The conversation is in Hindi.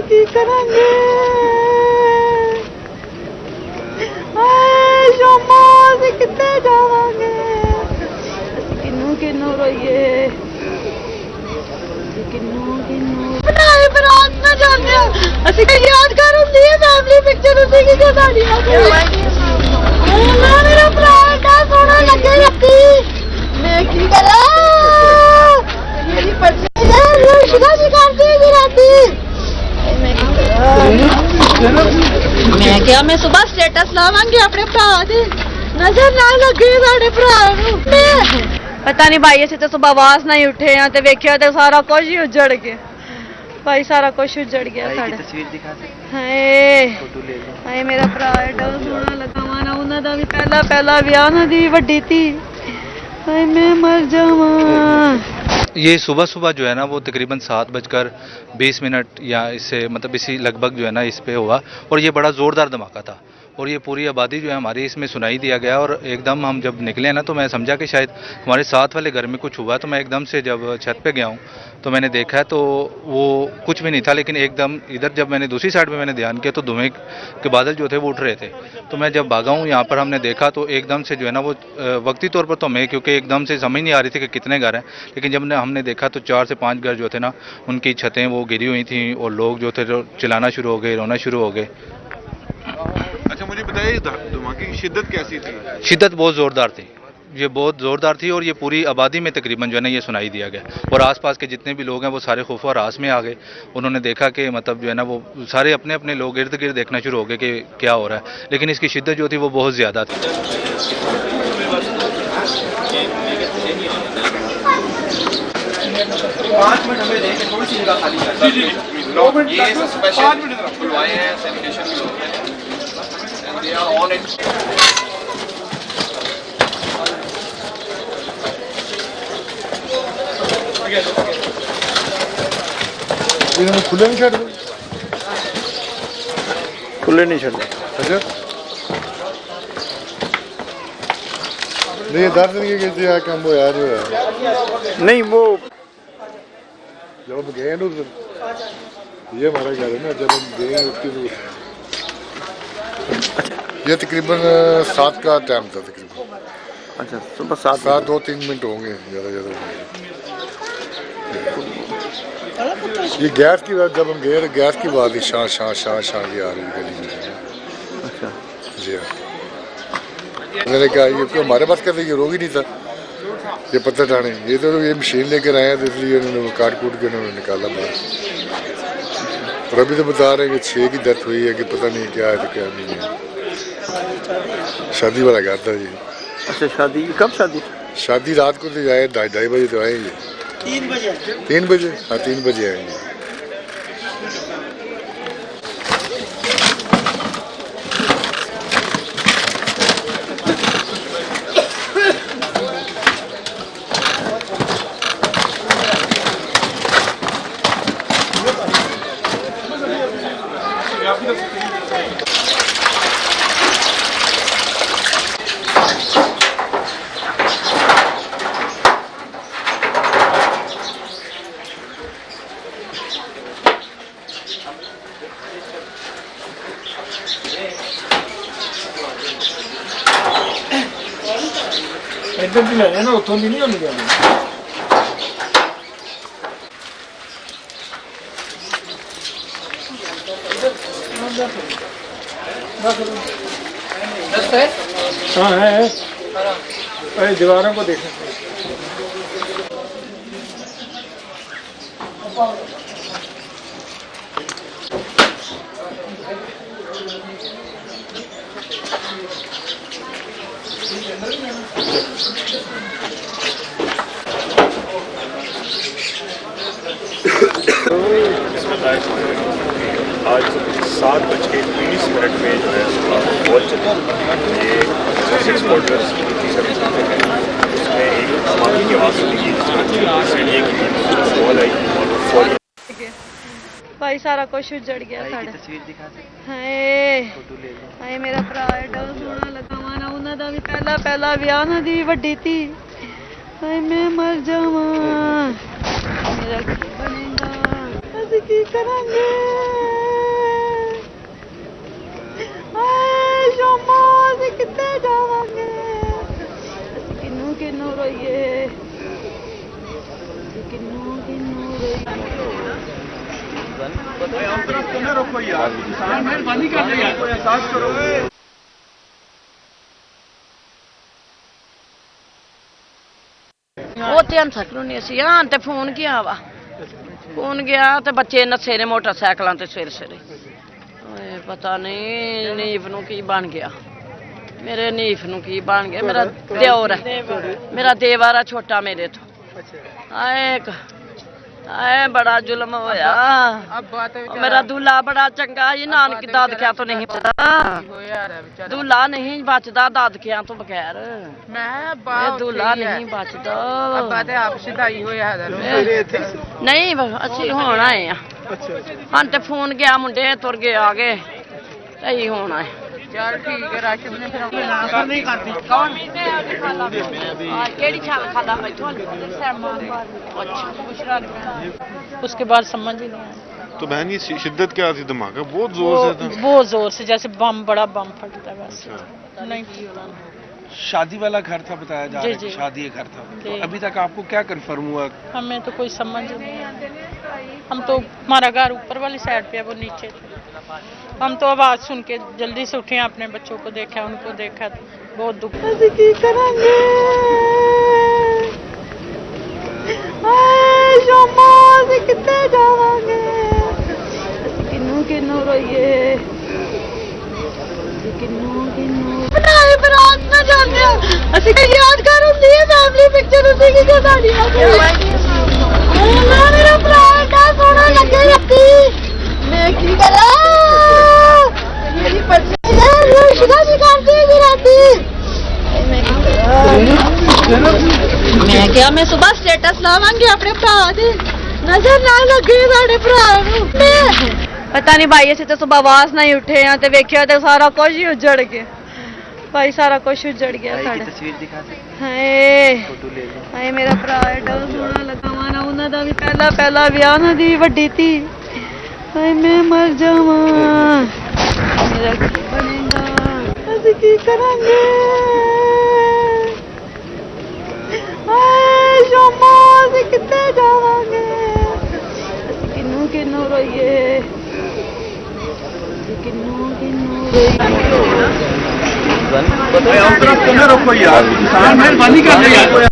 की करेंगे शोमा ਅਸੀਂ ਕਿੱਥੇ ਜਾਵਾਂਗੇ ਕਿੰਨੂ ਕਿੰਨੂ ਰੋਈਏ ਕਿੰਨੂ ਬਣਾਏ ਬਰਾਤ ਨਾ ਜਾਂਦੇ ਅਸੀਂ ਕਿ ਯਾਦਗਾਰ ਹੁੰਦੀ ਹੈ ਫੈਮਿਲੀ ਪਿਕਚਰ ਉਸੇ ਕੀ ਸਾਡੀ ਨਾ ਮੇਰਾ ਭਰਾ ਦਾ ਸੋਹਣਾ ਲੱਗੇ ਰੱਤੀ ਮੈਂ ਕੀ ਕਰਾਂ ਮੇਰੀ ਪਤਨੀ ਨੇ ਸ਼ੁਦਾ ਜੀ ਕਰਦੀ ਜੀ ਰਾਤੀ मैं क्या मैं सुबह स्टेटस लावांगी अपने भरा दी नजर ना लगे साडे भरा नूं पता नहीं भाई असीं तो सुबह आवाज नहीं उठे हैं ते वेख्या ते सारा कुछ ही उजड़ गया भाई सारा कुछ उजड़ गया साडे तस्वीर दिखा सकते हाय फोटो ले लो हाय मेरा भरा एडा सोहना लगा माना उन्हां दा भी पहला विआह ना दी वड्डी थी हाय मैं मर जावां। ये सुबह जो है ना वो तकरीबन 7:20 या इससे मतलब इसी लगभग जो है ना इस पे हुआ और ये बड़ा ज़ोरदार धमाका था और ये पूरी आबादी जो है हमारी इसमें सुनाई दिया गया और एकदम हम जब निकले ना तो मैं समझा कि शायद हमारे साथ वाले घर में कुछ हुआ तो मैं एकदम से जब छत पे गया हूँ तो मैंने देखा तो वो कुछ भी नहीं था लेकिन एकदम इधर जब मैंने दूसरी साइड पे मैंने ध्यान किया तो धुएं के बादल जो थे वो उठ रहे थे तो मैं जब भागा हूँ यहाँ पर हमने देखा तो एकदम से जो है ना वो वक्ती तौर पर तो मैं क्योंकि एकदम से समझ नहीं आ रही थी कि कितने घर हैं लेकिन जब हमने देखा तो 4 से 5 घर जो थे ना उनकी छतें वो गिरी हुई थी और लोग जो थे जो चिल्लाना शुरू हो गए रोना शुरू हो गए। अच्छा मुझे बताइए धमाके की शिद्दत कैसी थी? शिद्दत बहुत ज़ोरदार थी ये बहुत ज़ोरदार थी और ये पूरी आबादी में तकरीबन जो है ना ये सुनाई दिया गया और आसपास के जितने भी लोग हैं वो सारे खौफ और आस में आ गए उन्होंने देखा कि मतलब जो है ना वो सारे अपने अपने लोग इर्द गिर्द देखना शुरू हो गए कि क्या हो रहा है लेकिन इसकी शिद्दत जो थी वो बहुत ज़्यादा थी। 5 मिनट हमें देंगे थोड़ी सी जगह खाली है जी ये स्पेशल खुलवाए हैं सैनिटेशन भी होते हैं दे आर ऑन इट खुले नहीं छड़ खुले नहीं छड़ अच्छा नहीं दर्द नहीं कहते यार कम वो यार जो है नहीं वो जब हम गए ना उधर ये हमारा घर है ना जब हम गए उसके दूर ये तकरीबन 7 का टाइम था तकरीबन अच्छा सुबह 7-2-3 मिनट होंगे ज़्यादा ये गैस की बात जब हम गए तो गैस की बात ही शां की आ रही गली में अच्छा जी हाँ मैंने कहा ये तो हमारे पास कहते ये रोग ही नहीं था ये पत्थर टाने ये तो ये मशीन लेकर आए तो इसलिए उन्होंने काट कूट के उन्होंने निकाला बाहर और अभी तो बता रहे हैं कि 6 की डेथ हुई है कि पता नहीं क्या है तो क्या नहीं है। शादी वाला घर था जी। अच्छा शादी कब शादी रात को तो आए 2:30 बजे तो आए ये 3 बजे हाँ 3 बजे आएंगे। एकदम भी लेना ना उतों भी नहीं होने देना हाँ है अरे दीवारों को देखना आज 7:20 में जो है बहुत ये 6 क्वार्टर्स उसमें एक धमाके की आवाज़ सुनी और भाई सारा कुछ उजड़ गया साडा तस्वीर दिखा सकते हाय फोटो ले लो हाय मेरा भरा एडा सोहना लगा माना उन्हां दा भी पहला विआह ना दी वड्डी थी हाय मैं मर जावां मेरा की बनेगा ਅਸੀਂ ਕੀ ਕਰਾਂਗੇ ਰੋਈਏ ਕਿੰਨੂ ਕਿੰਨੂ ਉਹ ਤੇ ਸਕਰੂ ਨਹੀਂ ਸੀ ਹਾਂ ਤੇ ਫੋਨ ਗਿਆ ਤੇ ਬੱਚੇ ਨੱਸੇ ਨੇ ਮੋਟਰਸਾਈਕਲਾਂ ਤੇ ਸਵੇਰੇ ਓਏ ਪਤਾ ਨਹੀਂ ਨੀਫ ਨੂੰ ਕੀ ਬਣ ਗਿਆ ਮੇਰੇ ਨੀਫ ਨੂੰ ਕੀ ਬਣ ਗਿਆ ਮੇਰਾ ਦਿਓਰ ਹੈ ਮੇਰਾ ਦੇਵਰ ਆ ਛੋਟਾ ਮੇਰੇ ਤੋਂ ਆਏ ਬੜਾ ਜ਼ੁਲਮ ਹੋਇਆ ਮੇਰਾ ਦੂਲਾ ਬੜਾ ਚੰਗਾ ਜੀ ਨਾਨਕ ਦਾਦਕਿਆਂ ਤੋਂ ਨਹੀਂ ਪਤਾ ਦੂਲਾ ਨਹੀਂ ਬਚਦਾ ਦਾਦਕਿਆਂ ਤੋਂ ਬਗੈਰ ਇਹ ਦੂਲਾ ਨਹੀਂ ਬਚਦਾ ਅੱਬਾ ਤੇ ਆਪ ਸਿਧਾਈ ਹੋਇਆ ਨਹੀਂ ਅਸੀਂ ਹੁਣ ਆਏ ਆ ਹਾਂ ਤੇ ਫੋਨ ਗਿਆ ਮੁੰਡੇ ਤੁਰ ਗਏ ਆ ਗਏ ਅਸੀਂ ਹੁਣ ਆਏ चल ठीक है राशन ने फिर नहीं करती कौन केड़ी छाल खादा अच्छा उसके बाद समझ ही नहीं आया तो बहन ये शिद्दत क्या थी धमाका बहुत जोर से था बहुत जोर से जैसे बम बड़ा बम फटता वैसे नहीं शादी वाला घर था बताया जा रहा है कि शादी घर था तो अभी तक आपको क्या कंफर्म हुआ हमें तो कोई समझ नहीं आया हम तो हमारा घर ऊपर वाली साइड पे है वो नीचे थे हम तो आवाज सुन के जल्दी से उठे अपने बच्चों को देखा उनको देखा तो बहुत दुख की करेंगे कितने जावांगे किन्नू किन्नू रोइए किन्नू किन्नू बनाए बरात में जाने ਅਸੀਂ ਕਿ ਯਾਦਗਾਰ ਹੁੰਦੀ ਹੈ ਫੈਮਿਲੀ ਪਿਕਚਰ ਹੁੰਦੀ ਕਿ ਜੋ ਸਾਡੀ ਆ ਮੇਰਾ ਭਰਾ ਦਾ ਸੋਹਣਾ ਲੱਗੇ ਰੱਤੀ ਮੈਂ ਕੀ ਕਰਾਂ ਮੇਰੀ ਪਤਨੀ ਨੇ ਰੋਸ਼ਨਾ ਵੀ ਕਰਦੀ ਹੈ ਰਾਤੀ ਮੈਂ ਕਿਹਾ ਮੈਂ ਸਵੇਰ ਸਟੇਟਸ ਲਾਵਾਂਗੀ ਆਪਣੇ ਭਰਾ ਦੇ ਨਜ਼ਰ ਨਾ ਲੱਗੇ ਸਾਡੇ ਭਰਾ ਨੂੰ ਪਤਾ ਨਹੀਂ ਭਾਈ ਅਸੀਂ ਤਾਂ ਸਵੇਰ ਆਵਾਜ਼ ਨਹੀਂ ਉੱਠੇ ਆ ਤੇ ਵੇਖਿਆ ਤੇ ਸਾਰਾ ਕੁਝ ਹੀ ਉਜੜ ਗਿਆ ਭਾਈ ਸਾਰਾ ਕੁਝ ਉਜੜ ਗਿਆ ਸਾਡਾ ਤਸਵੀਰ ਦਿਖਾ ਦੇ ਹਾਏ ਫੋਟੋ ਲੈ ਲਓ ਹਾਏ ਮੇਰਾ ਭਰਾ ਐਡਾ ਸੋਹਣਾ ਲਗਾਵਾ ਨਾ ਉਹਨਾਂ ਦਾ ਵੀ ਪਹਿਲਾ ਵਿਆਹ ਨਾ ਦੀ ਵੱਡੀ ਧੀ ਹਾਏ ਮੈਂ ਮਰ ਜਾਵਾਂ ਮੇਰਾ ਕੀ ਬਣੇਗਾ ਅਸੀਂ ਕੀ ਕਰਾਂਗੇ ਹਾਏ ਸ਼ਮਾ ਅਸੀਂ ਕਿੱਥੇ ਜਾਵਾਂਗੇ ਕਿੰਨੂ ਕਿੰਨੂ ਰੋਈਏ ਕਿੰਨੂ ਕਿੰਨੂ ਰੋਈਏ रोको यार, मेहरबानी कर रहे यार।